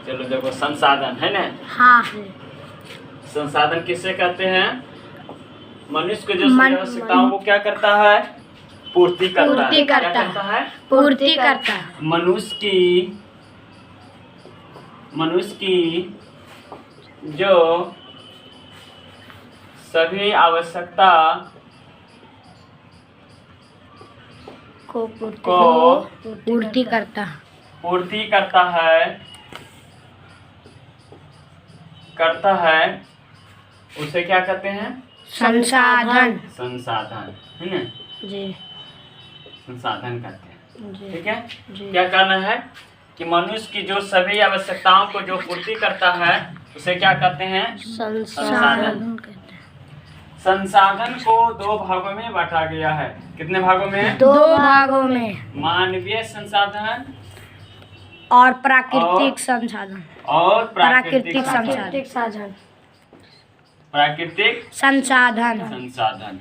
चलो देखो, संसाधन है ना। हाँ। संसाधन किसे कहते हैं? मनुष्य को जो सभी आवश्यकताओं को क्या करता है? पूर्ति करता है। क्या करता है? पूर्ति करता है। मनुष्य की जो सभी आवश्यकता को पूर्ति करता है, उसे क्या कहते हैं? संसाधन। संसाधन है ना जी। संसाधन कहते हैं। जी। ठीक है जी। क्या कहना है कि मनुष्य की जो सभी आवश्यकताओं को जो पूर्ति करता है उसे क्या कहते हैं? संसाधन कहते हैं। संसाधन को दो भागों में बांटा गया है। कितने भागों में? दो भागों में। मानवीय संसाधन और प्राकृतिक संसाधन। और प्राकृतिक संसाधन। संसाधन।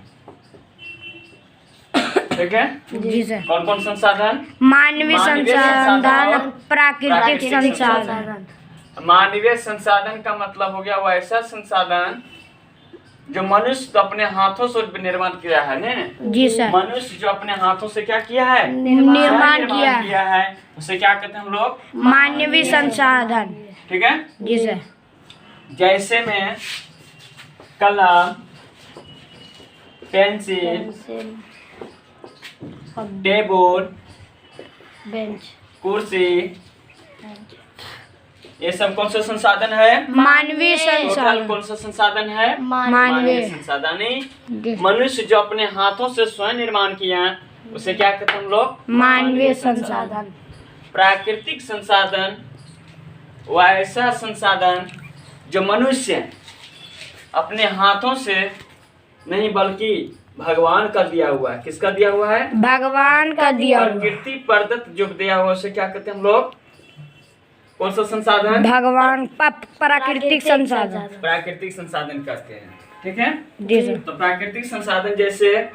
ठीक है जी सर। कौन कौन संसाधन? मानवीय संसाधन, प्राकृतिक संसाधन। मानवीय संसाधन का मतलब हो गया वो ऐसा संसाधन जो मनुष्य अपने हाथों से निर्माण किया है ने। जी सर। मनुष्य जो अपने हाथों से क्या किया है? निर्माण किया है। उसे क्या कहते हैं हम लोग? मानवीय संसाधन। ठीक है जी सर। जैसे में कलम, पेंसिल, टेबल, बेंच, कुर्सी, ये सब कौन सा संसाधन है? मानवीय टोटल संसाधन। कौन सा संसाधन है? मानवीय संसाधन ही। मनुष्य जो अपने हाथों से स्वयं निर्माण किया उसे क्या कहते हैं हम लोग? मानवीय संसाधन। प्राकृतिक संसाधन वो ऐसा संसाधन जो मनुष्य अपने हाथों से नहीं बल्कि भगवान का दिया हुआ है। किसका दिया हुआ है? भगवान का दिया हुआ। प्रकृति प्रदत्त जो दिया हुआ उसे क्या कहते हैं हम लोग? कौन सा संसाधन? भगवान प्राकृतिक संसाधन। प्राकृतिक संसाधन कहते हैं। ठीक है जी सर। तो प्राकृतिक संसाधन जैसे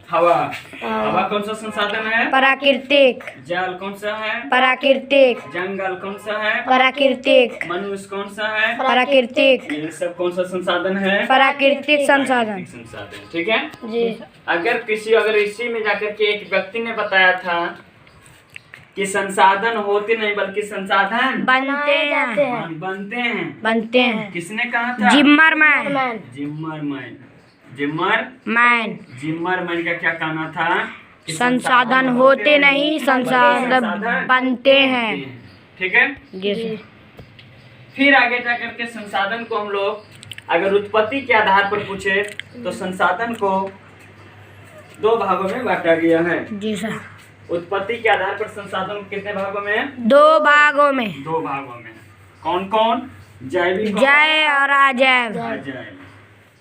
हवा। हवा कौन सा संसाधन है? प्राकृतिक। जल कौन सा है? प्राकृतिक। जंगल कौन सा है? प्राकृतिक। मनुष्य कौन सा है? प्राकृतिक। ये सब कौन सा संसाधन है? प्राकृतिक संसाधन। प्राकृतिक संसाधन। ठीक है जी। अगर इसी में जाकर के एक व्यक्ति ने बताया था कि संसाधन होते नहीं बल्कि संसाधन बनते हैं। बनते हैं। किसने कहा था? जिम्मरमैन। जिम्मरमैन का क्या कहना था? कि संसाधन होते नहीं, संसाधन बनते हैं। ठीक है जी सर। फिर आगे जाकर के संसाधन को हम लोग अगर उत्पत्ति के आधार पर पूछे तो संसाधन को दो भागों में बांटा गया है। जी सर। उत्पत्ति के आधार पर संसाधन कितने भागों में? दो भागों में। दो भागों में। कौन कौन? जैविक जैव और अजैव। अजैव।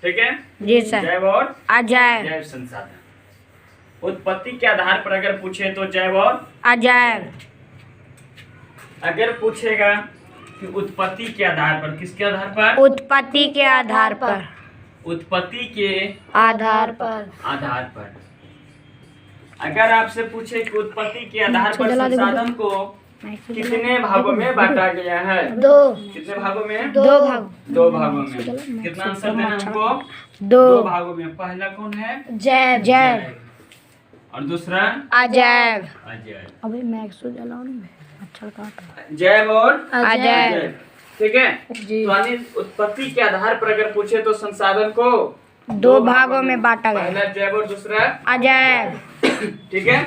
ठीक है जी सर। जैव और अजैव। जैव संसाधन। उत्पत्ति के आधार पर अगर पूछे तो जैव और अजैव। अगर पूछेगा कि उत्पत्ति के आधार पर, किसके आधार पर? उत्पत्ति के आधार पर। उत्पत्ति के आधार पर। अगर आपसे पूछे कि उत्पत्ति के आधार पर संसाधन को कितने भागों में बांटा गया है? दो। कितने भागों में? दो भागों में। कितना आंसर देना हमको? दो भागों में। पहला कौन है? जैव और दूसरा? अजैव। अजैव। अभी मैक्सो जलाओ ना, अच्छा काट। जैव और अजैव। ठीक है जी। तो यानी उत्पत्ति के आधार पर अगर पूछे तो संसाधन को दो भागों में बांटा गया। पहला जैव और दूसरा अजैव। ठीक है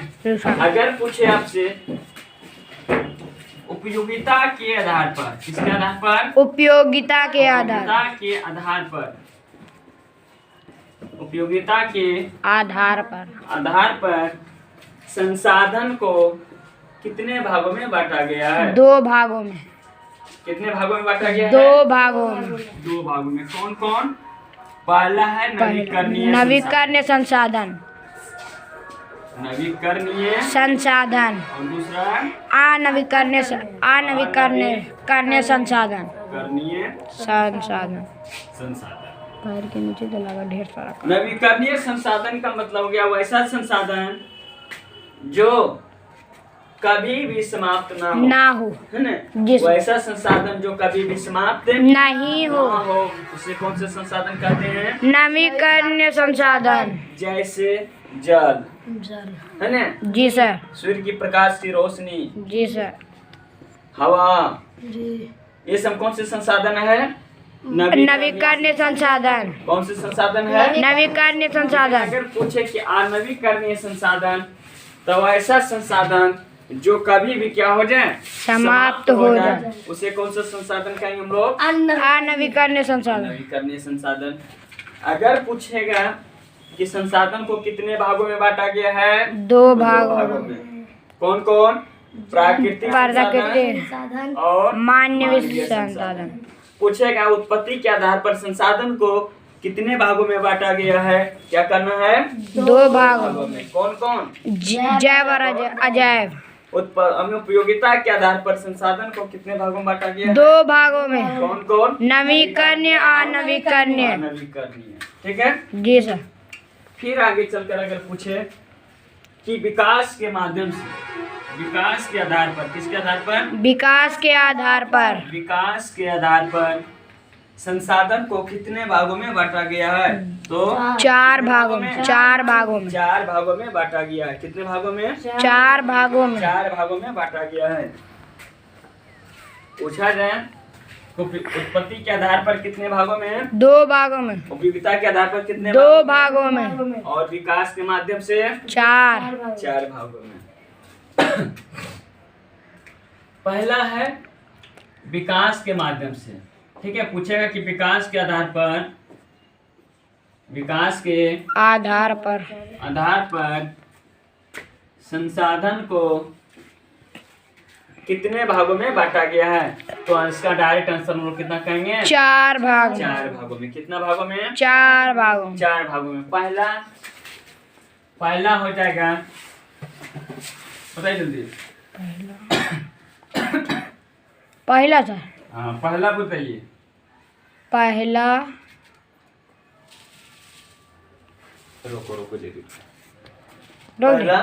अगर पूछे आपसे उपयोगिता के आधार पर, किसके आधार पर? उपयोगिता के आधार उपयोगिता के आधार पर संसाधन को कितने भागों में बांटा गया है? दो भागों में। कितने भागों में बांटा गया है? दो भागों में। दो भागों में। कौन कौन? पहला है नवीकरणीय संसाधन। संसाधन। और दूसरा अनवीकरणीय संसाधन। पैर के नीचे तो लगा ढेर सारा। नवीकरणीय संसाधन का मतलब हो गया वैसा संसाधन जो कभी भी समाप्त ना हो, ना हो, है ना? जी सर। वैसा संसाधन जो कभी भी समाप्त नहीं हो, ना हो, उसे कौन से संसाधन कहते हैं? नवीकरणीय संसाधन। जैसे जल, है ना? जी सर। सूर्य की प्रकाश की रोशनी, जी सर। हवा, ये सब कौन से संसाधन है? नवीकरणीय संसाधन। कौन से संसाधन है? नवीकरणीय संसाधन। अगर पूछे कि अनवीकरणीय संसाधन, तो ऐसा संसाधन जो कभी भी क्या हो जाए? समाप्त हो जाए, उसे कौन सा संसाधन कहेंगे हम लोग? अनवीकरणीय संसाधन। अनवीकरणीय संसाधन। अगर पूछेगा कि संसाधन को कितने भागों में बांटा गया है? 2 भागों में। में। कौन कौन? प्राकृतिक संसाधन और मानवीय संसाधन। पूछेगा उत्पत्ति के आधार पर संसाधन को कितने भागों में बांटा गया है? क्या करना है? 2 भागों में। कौन कौन? जैव और अजैव। उपयोगिता के आधार पर संसाधन को कितने भागों में बांटा गया है? 2 भागों में। कौन कौन? नवीकरणीय और नवीकरणीय। अनवीकरणीय। ठीक है। जी सर। फिर आगे चलकर अगर पूछे कि विकास के माध्यम से, विकास के आधार पर, किसके आधार पर? विकास के आधार पर। विकास के आधार पर संसाधन को कितने भागों में बांटा गया है? तो 4 भागों में। 4 भागों में। 4 भागों में बांटा गया है। कितने भागों में? 4 भागों में। 4 भागों में बांटा गया है। पूछा जाए तो उत्पत्ति के आधार पर कितने भागों में? 2 भागों में। उपयोगिता के आधार पर कितने? 2 भागों में। और विकास के माध्यम से 4 भागों में। पहला है विकास के माध्यम से। ठीक है। पूछेगा कि विकास के आधार पर, विकास के आधार पर संसाधन को कितने भागों में बांटा गया है? तो इसका डायरेक्ट आंसर हम लोग कितना कहेंगे? 4 भागों। 4 भागों में। कितना भागों में? 4 भागों। 4 भागों में। पहला हो जाएगा, बताइए जल्दी। पहला सर। हाँ, पहला बताइए। पहला रोको रोको जल्दी। रोक दे। पहला